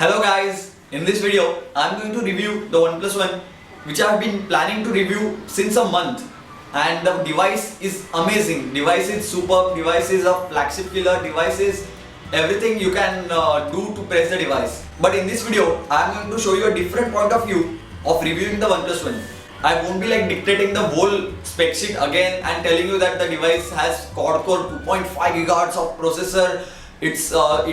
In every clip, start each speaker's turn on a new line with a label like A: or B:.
A: Hello guys, in this video I am going to review the OnePlus One which I have been planning to review since a month, and the device is amazing, device is superb, device is a flagship killer, device is everything you can do to praise the device. But in this video I am going to show you a different point of view of reviewing the OnePlus One. I won't be like dictating the whole spec sheet again and telling you that the device has quad-core 2.5 GHz of processor. It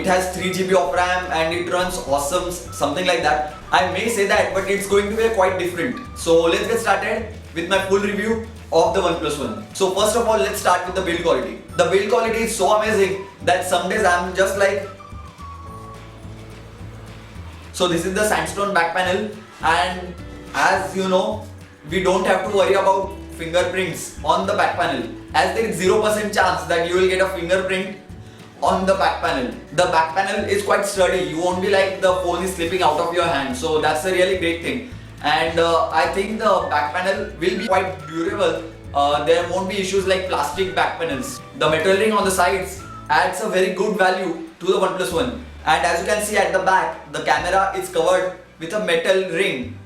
A: has 3 GB of RAM and it runs awesome, something like that. I may say that, but it's going to be quite different. So let's get started with my full review of the OnePlus One. So first of all, let's start with the build quality. The build quality is so amazing that some days I'm just like... So this is the sandstone back panel, and as you know, we don't have to worry about fingerprints on the back panel, as there is 0% chance that you will get a fingerprint on the back panel. The back panel is quite sturdy, you won't be like the phone is slipping out of your hand, so that's a really great thing. And I think the back panel will be quite durable. There won't be issues like plastic back panels. The metal ring on the sides adds a very good value to the OnePlus One. And as you can see at the back, the camera is covered with a metal ring.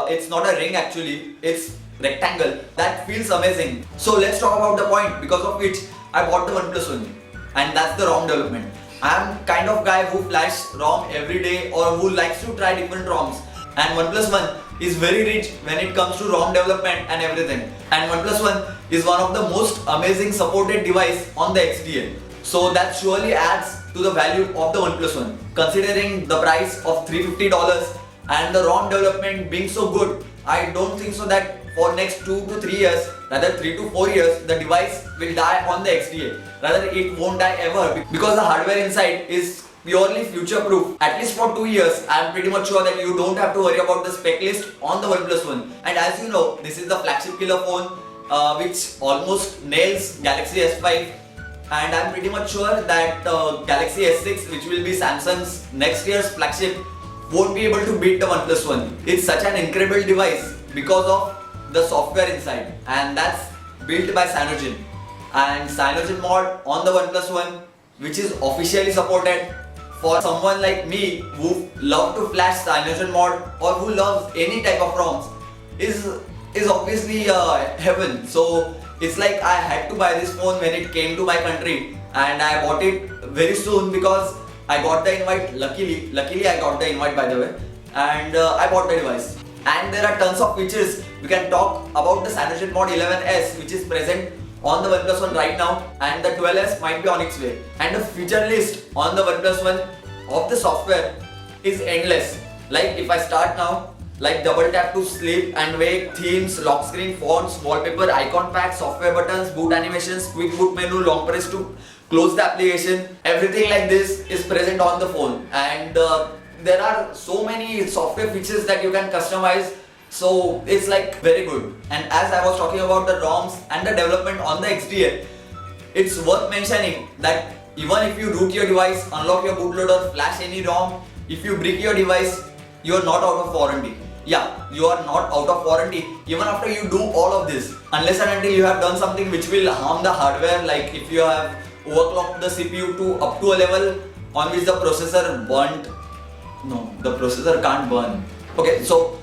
A: It's not a ring actually, it's rectangle. That feels amazing. So let's talk about the point because of which I bought the OnePlus One, and that's the ROM development. I'm kind of guy who flash ROM every day or who likes to try different ROMs, and OnePlus One is very rich when it comes to ROM development and everything. And OnePlus One is one of the most amazing supported device on the XDA. So that surely adds to the value of the OnePlus One. Considering the price of $350 and the ROM development being so good, I don't think so that for next 2 to 3 years, rather 3 to 4 years, the device will die on the XDA. Rather, it won't die ever because the hardware inside is purely future proof. At least for 2 years, I am pretty much sure that you don't have to worry about the spec list on the OnePlus One. And as you know, this is the flagship killer phone which almost nails Galaxy S5. And I'm pretty much sure that Galaxy S6, which will be Samsung's next year's flagship, won't be able to beat the OnePlus One. It's such an incredible device because of the software inside, and that's built by Cyanogen. And Cyanogen mod on the OnePlus One, which is officially supported. For someone like me who love to flash Cyanogen mod or who loves any type of ROMs, is obviously heaven. So it's like I had to buy this phone when it came to my country, and I bought it very soon because I got the invite. Luckily I got the invite, by the way, and I bought the device. And there are tons of features. We can talk about the Cyanogen Mod 11S, which is present on the OnePlus One right now, and the 12S might be on its way. And the feature list on the OnePlus One of the software is endless. Like if I start now, like double tap to sleep and wake, themes, lock screen, fonts, wallpaper, icon pack, software buttons, boot animations, quick boot menu, long press to close the application. Everything like this is present on the phone, and there are so many software features that you can customize. So it's like very good. And as I was talking about the ROMs and the development on the XDA, it's worth mentioning that even if you root your device, unlock your bootloader, flash any ROM, if you brick your device, you are not out of warranty. Yeah, you are not out of warranty even after you do all of this, unless and until you have done something which will harm the hardware, like if you have overclocked the CPU to up to a level on which the processor burnt. No, the processor can't burn. Okay, so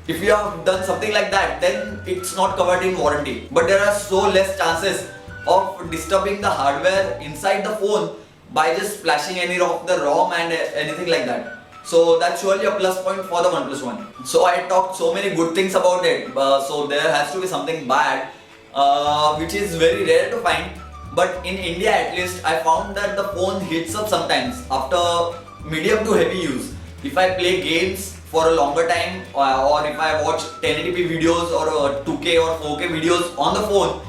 A: if you have done something like that, then it's not covered in warranty. But there are so less chances of disturbing the hardware inside the phone by just flashing any of the ROM and anything like that. So that's surely a plus point for the OnePlus One. So I talked so many good things about it, so there has to be something bad, which is very rare to find. But in India at least, I found that the phone heats up sometimes after medium to heavy use. If I play games for a longer time, or if I watch 1080p videos or 2K or 4K videos on the phone,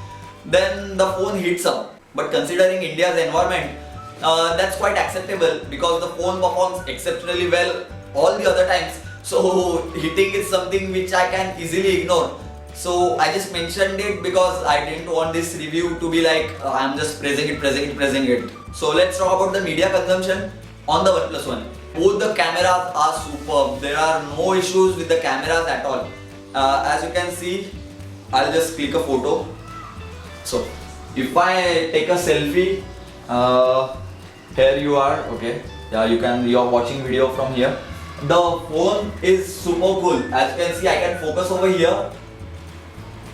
A: then the phone heats up. But considering India's environment, that's quite acceptable because the phone performs exceptionally well all the other times. So heating is something which I can easily ignore. So I just mentioned it because I didn't want this review to be like I'm just praising it. So let's talk about the media consumption on the OnePlus One. Both the cameras are superb. There are no issues with the cameras at all. As you can see, I'll just click a photo. So if I take a selfie, here you are. Okay, yeah, you're watching video from here. The phone is super cool. As you can see, I can focus over here.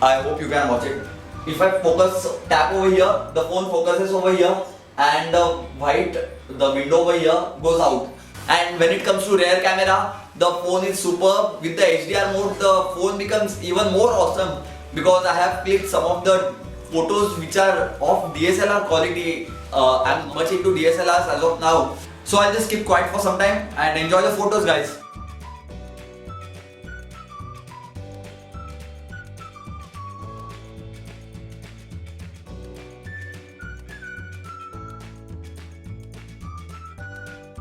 A: I hope you can watch it. If I tap over here, the phone focuses over here, and the window over here goes out. And when it comes to rear camera, the phone is superb. With the HDR mode, the phone becomes even more awesome because I have clicked some of the photos which are of DSLR quality. I'm much into DSLRs as of now. So I'll just keep quiet for some time and enjoy the photos, guys.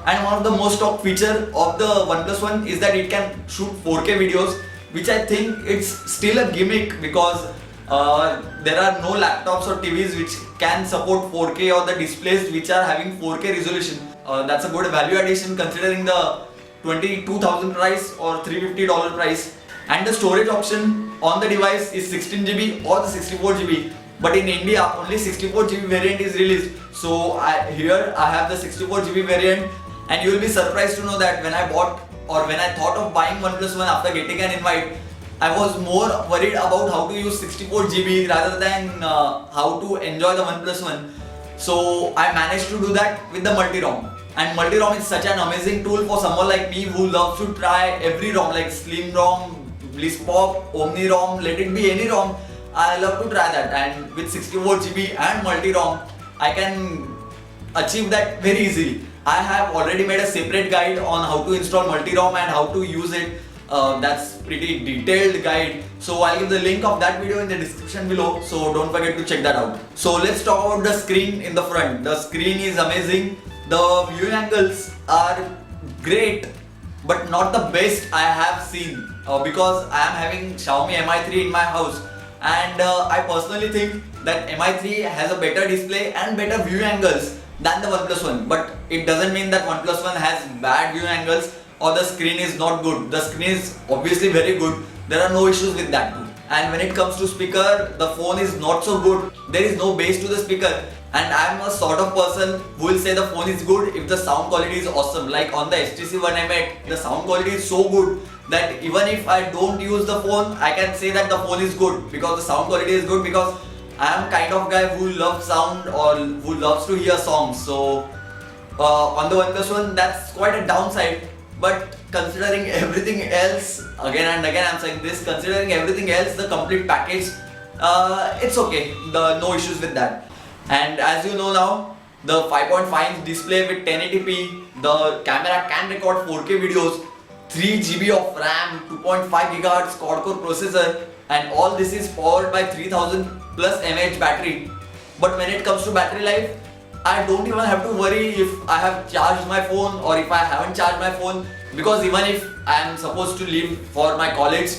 A: And one of the most top feature of the OnePlus One is that it can shoot 4K videos, which I think it's still a gimmick because there are no laptops or TVs which can support 4K or the displays which are having 4K resolution. That's a good value addition considering the 22,000 price or $350 price. And the storage option on the device is 16GB or the 64GB. But in India, only 64GB variant is released. So here I have the 64GB variant, and you will be surprised to know that when I bought or when I thought of buying OnePlus One after getting an invite, I was more worried about how to use 64GB rather than how to enjoy the OnePlus One. So I managed to do that with the multi-ROM. And multi-ROM is such an amazing tool for someone like me who loves to try every ROM like Slim ROM, Bliss Pop, Omni ROM, let it be any ROM. I love to try that, and with 64GB and multi-ROM, I can achieve that very easily. I have already made a separate guide on how to install multi-ROM and how to use it. That's pretty detailed guide. So I'll give the link of that video in the description below. So don't forget to check that out. So let's talk about the screen in the front. The screen is amazing. The viewing angles are great, but not the best I have seen because I am having Xiaomi Mi 3 in my house. And I personally think that Mi 3 has a better display and better view angles than the OnePlus One. But it doesn't mean that OnePlus One has bad view angles or the screen is not good. The screen is obviously very good. There are no issues with that too. And when it comes to speaker, the phone is not so good. There is no bass to the speaker. And I am a sort of person who will say the phone is good if the sound quality is awesome. Like on the HTC One M8, the sound quality is so good that even if I don't use the phone, I can say that the phone is good because the sound quality is good, because I am kind of guy who loves sound or who loves to hear songs. So on the OnePlus One, that's quite a downside. But considering everything else, again and again I'm saying this, considering everything else, the complete package, it's okay. No issues with that. And as you know now, the 5.5-inch display with 1080p, the camera can record 4K videos, 3GB of RAM, 2.5 GHz quad-core processor, and all this is powered by 3000 plus mAh battery. But when it comes to battery life, I don't even have to worry if I have charged my phone or if I haven't charged my phone, because even if I am supposed to leave for my college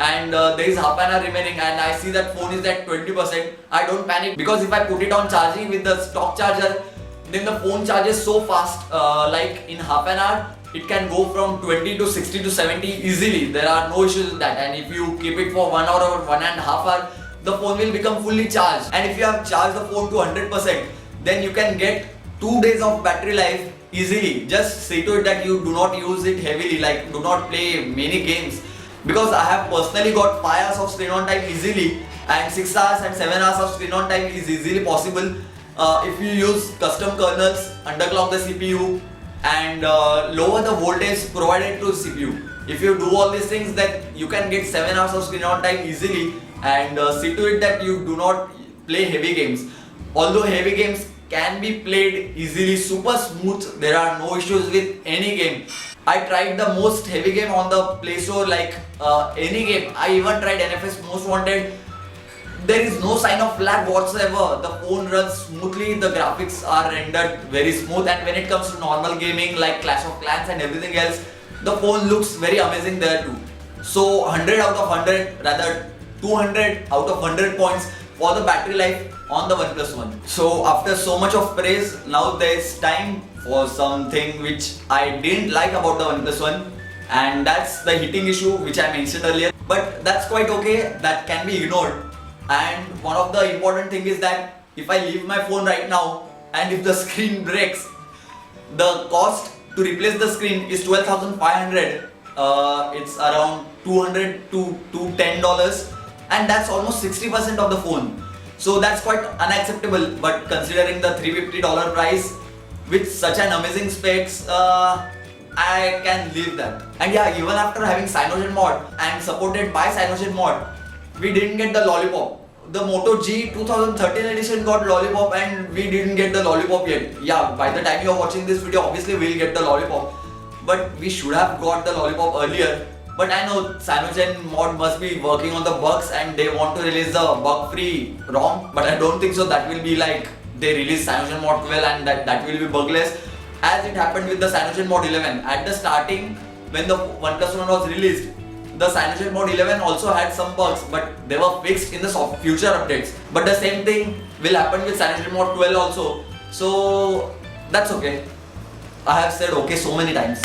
A: and there is half an hour remaining and I see that phone is at 20%, I don't panic, because if I put it on charging with the stock charger, then the phone charges so fast, like in half an hour it can go from 20 to 60 to 70 easily. There are no issues with that. And if you keep it for 1 hour or 1.5 hours, the phone will become fully charged. And if you have charged the phone to 100%, then you can get 2 days of battery life easily. Just see to it that you do not use it heavily, like do not play many games, because I have personally got 5 hours of screen on time easily, and 6 hours and 7 hours of screen on time is easily possible if you use custom kernels, underclock the CPU and lower the voltage provided to CPU. If you do all these things, then you can get 7 hours of screen on time easily, and see to it that you do not play heavy games. Although heavy games can be played easily, super smooth, there are no issues with any game. I tried the most heavy game on the Play Store, like any game. I even tried NFS Most Wanted. There is no sign of lag whatsoever. The phone runs smoothly, the graphics are rendered very smooth, and when it comes to normal gaming like Clash of Clans and everything else, the phone looks very amazing there too. So 100 out of 100, rather 200 out of 100 points for the battery life on the OnePlus One. So after so much of praise, now there's time for something which I didn't like about the OnePlus One, and that's the heating issue which I mentioned earlier. But that's quite okay, that can be ignored. And one of the important thing is that if I leave my phone right now and if the screen breaks, the cost to replace the screen is 12,500. It's around 200 to $10, and that's almost 60% of the phone. So that's quite unacceptable. But considering the $350 price with such an amazing specs, I can live that. And yeah, even after having CyanogenMod and supported by CyanogenMod, we didn't get the lollipop. The Moto G 2013 edition got lollipop and we didn't get the lollipop yet. Yeah, by the time you are watching this video, obviously we'll get the lollipop. But we should have got the lollipop earlier. But I know CyanogenMod must be working on the bugs and they want to release the bug-free ROM. But I don't think so that will be like they release CyanogenMod 12 and that will be bugless. As it happened with the CyanogenMod 11. At the starting, when the OnePlus One was released, the CyanogenMod 11 also had some bugs, but they were fixed in the future updates. But the same thing will happen with CyanogenMod 12 also. So that's okay. I have said okay so many times.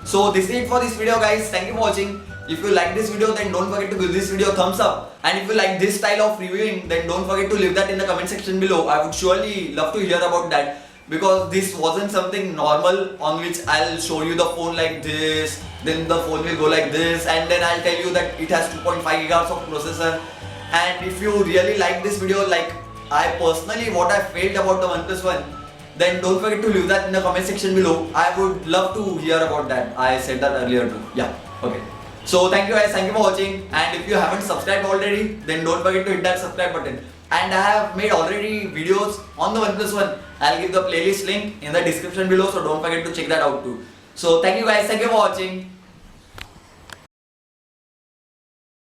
A: So this is it for this video, guys. Thank you for watching. If you like this video, then don't forget to give this video a thumbs up. And if you like this style of reviewing, then don't forget to leave that in the comment section below. I would surely love to hear about that. Because this wasn't something normal on which I'll show you the phone like this, then the phone will go like this, and then I'll tell you that it has 2.5 GHz of processor. And if you really like this video, like I personally what I felt about the OnePlus One, then don't forget to leave that in the comment section below. I would love to hear about that. I said that earlier too. Yeah, okay. So thank you guys, thank you for watching. And if you haven't subscribed already, then don't forget to hit that subscribe button. And I have made already videos on the OnePlus One. I'll give the playlist link in the description below, so don't forget to check that out too. So thank you guys, thank you for watching.